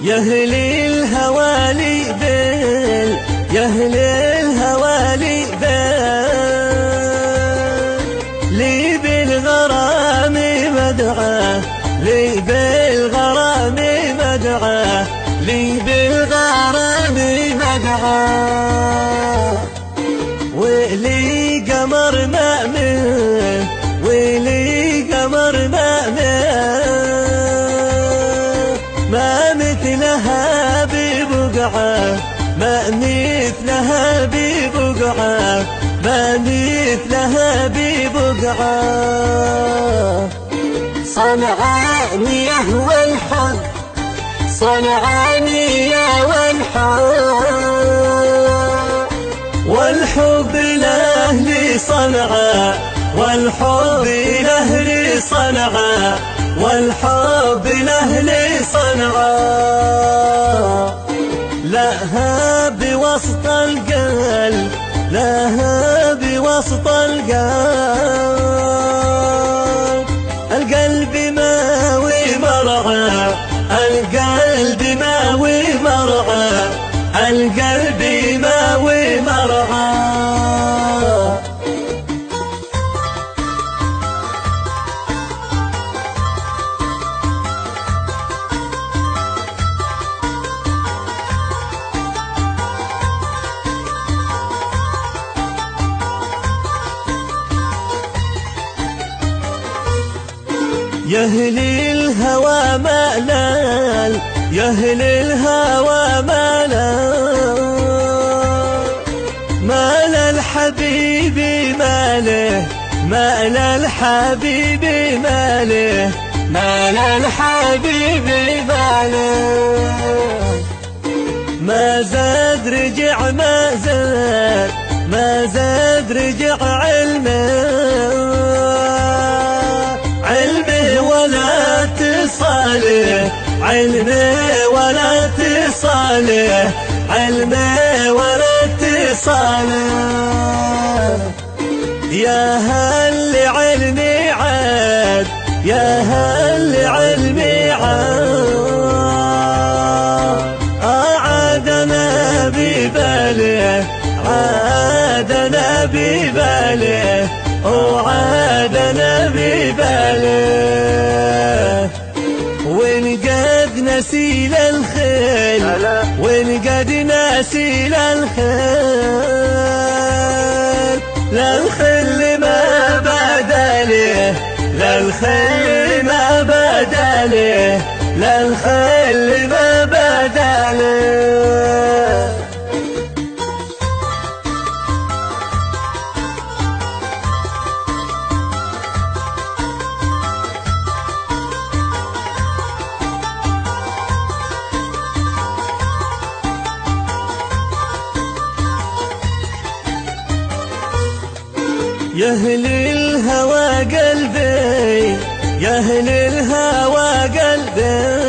يا أهل الهوالي بيل، يا أهل الهوالي بيل، لي بالغرام مدعاه، لي بالغرام مدعاه، لي بالغرام مدعاه، ولي قمر مأمن، ولي قمر مأمن، ما مثلها ببقعة، ما مثلها ببقعة، ما مثلها ببقعة. صنعانية والحب، صنعانية والحب، والحب لأهل صنعاء، والحب لأهل صنعاء، والحب لأهل صنعاء. لها بوسط القلب، لها بوسط القلب، القلب ماوي مرعى، القلب ماوي مرعى، القلب ماوي مرعى. يا أهل الهوى مالال، يا أهل الهوى مالال، مال الحبيب ماله، مال الحبيب ماله، مال الحبيب ماله، ما زاد رجع، ما زاد، ما زاد رجع علمه، علمه ولا اتصاله، علمه ولا اتصاله، علمه ولا اتصاله. يا هل علمي عاد، يا هل علمي عاد، عادنا بباله، عادنا بباله، وعادنا بباله، ونقد نسيل الخيل، ونقد نسيل الخيل، للخيل ما بدله، للخيل ما بدله، للخيل ما بدله. يا أهل الهوى قلبي، يا أهل الهوى قلبي،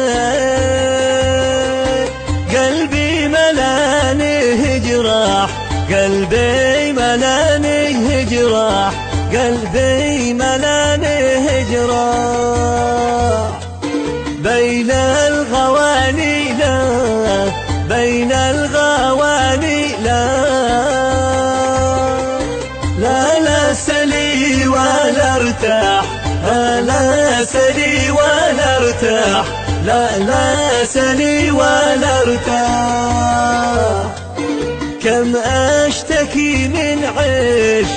قلبي ملاني جراح، قلبي ملاني جراح، قلبي ملاني جراح، بين الغواني لا، بين الغواني لا، لا سلي ولا ارتاح، لا سلي ولا ارتاح، لا سلي ولا ارتاح. كم اشتكي من عيش،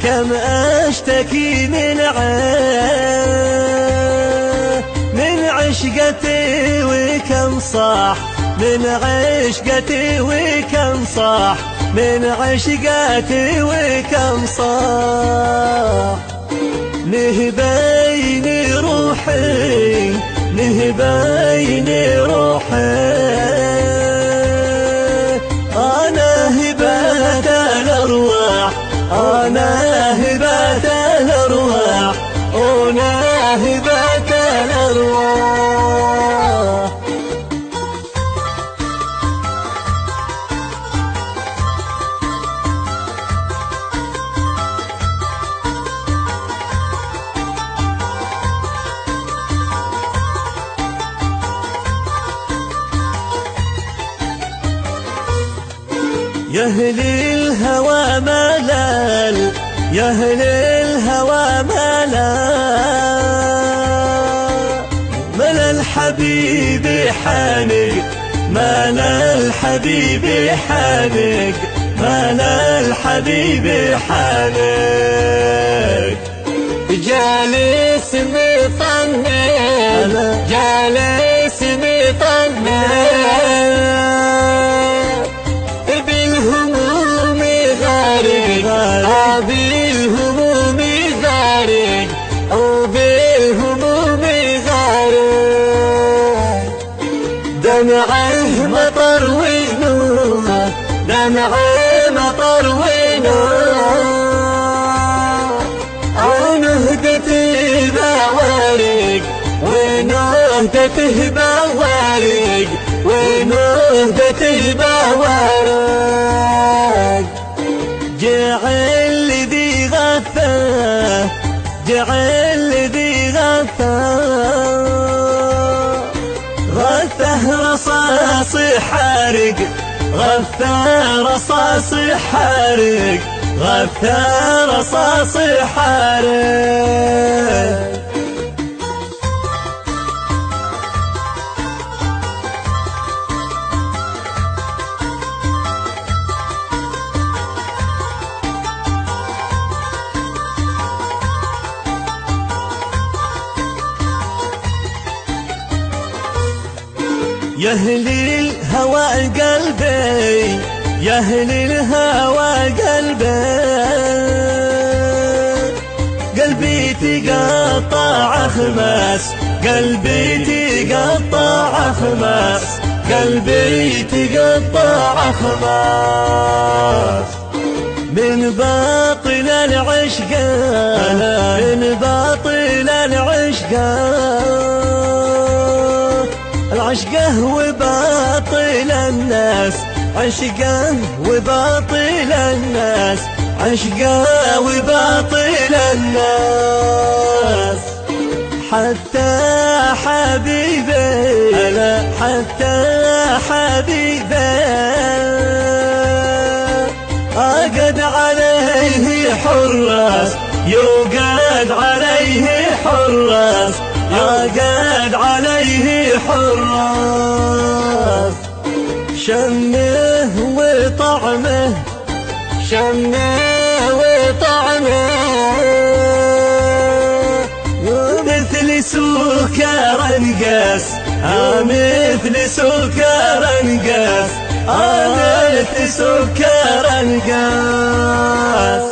كم اشتكي من عيش، من عشقتي وكم صاح، من عشقتي وكم صاح، من عشقاتي وكم صاح. نهبيني روحي، نهبيني روحي، أنا هبات الأرواح، أنا هبات الأرواح، أنا هبات الأرواح. يا أهل الهوى ملال، يا أهل الهوى ملال، ملال حبيبي حانق، ملال حبيبي حانق، ملال حبيبي حانق. جالس مطنن، جالس مطنن، بالهموم غارق، بالهموم غارق، وبالهموم غارق. دمعه مطر ونور، دمعه مطر ونور، ونهدته بوارق، ونهدته بوارق، ونهدته بوارق. جعل ذي غثاه، جعل ذي غثاه، غثه رصاص حارق، غثه رصاص حارق، غثه رصاص حارق. يا أهل الهوى قلبي، يا أهل الهوى قلبي، قلبي تقطع خماس، قلبي تقطع خماس، قلبي تقطع خماس. من باطل العشق، من باطل العشق، العشقه وباطل الناس، عشقه وباطل الناس، عشقه وباطل الناس. حتى حبيبي، حتى حبيبي، أقد عليه حراس، يوقد عليه حراس، يوقد عليه حراس. شمه وطعمه، شمه وطعمه، مثل سكر انقاس، مثل سكر انقاس، مثل سكر انقاس.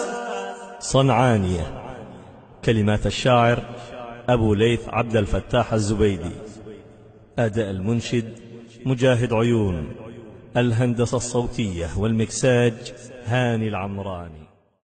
صنعانية. كلمات الشاعر أبو ليث عبد الفتاح الزبيدي. أداء المنشد مجاهد عيون. الهندسة الصوتية والمكساج هاني العمراني.